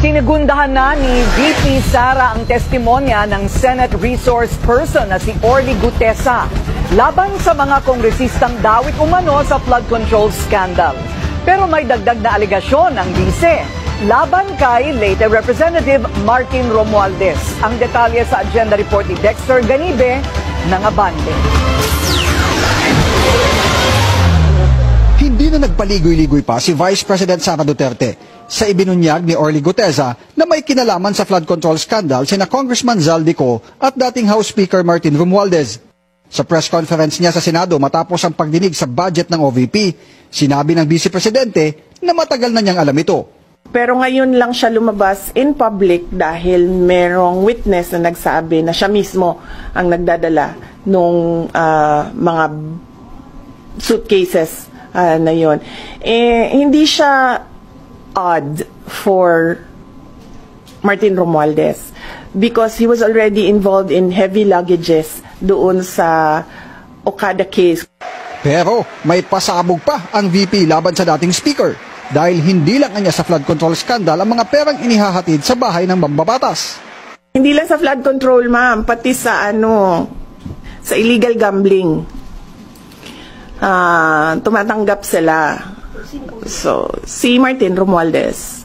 Sinigundahan na ni VP Sara ang testimonya ng Senate Resource Person na si Orly Gutesa laban sa mga kongresistang dawit umano sa flood control scandal. Pero may dagdag na aligasyon ng vice laban kay late Representative Martin Romualdez. Ang detalye sa agenda report ni Dexter Ganibe ng Abante. Hindi na nagpaligoy-ligoy pa si Vice President Sara Duterte sa ibinunyag ni Orly Gutesa na may kinalaman sa flood control scandal sina Congressman Zaldico at dating House Speaker Martin Romualdez. Sa press conference niya sa Senado matapos ang pagdinig sa budget ng OVP, sinabi ng Vice Presidente na matagal na niyang alam ito. Pero ngayon lang siya lumabas in public dahil merong witness na nagsabi na siya mismo ang nagdadala nung mga suitcases na yon. Hindi siya odd for Martin Romualdez because he was already involved in heavy luggages doon sa Okada case. Pero may pasabog pa ang VP laban sa dating speaker dahil hindi lang kanya sa flood control scandal ang mga perang inihahatid sa bahay ng mambabatas. Hindi lang sa flood control, ma'am, pati sa sa illegal gambling. Tumatanggap sila. So, si Martin Romualdez.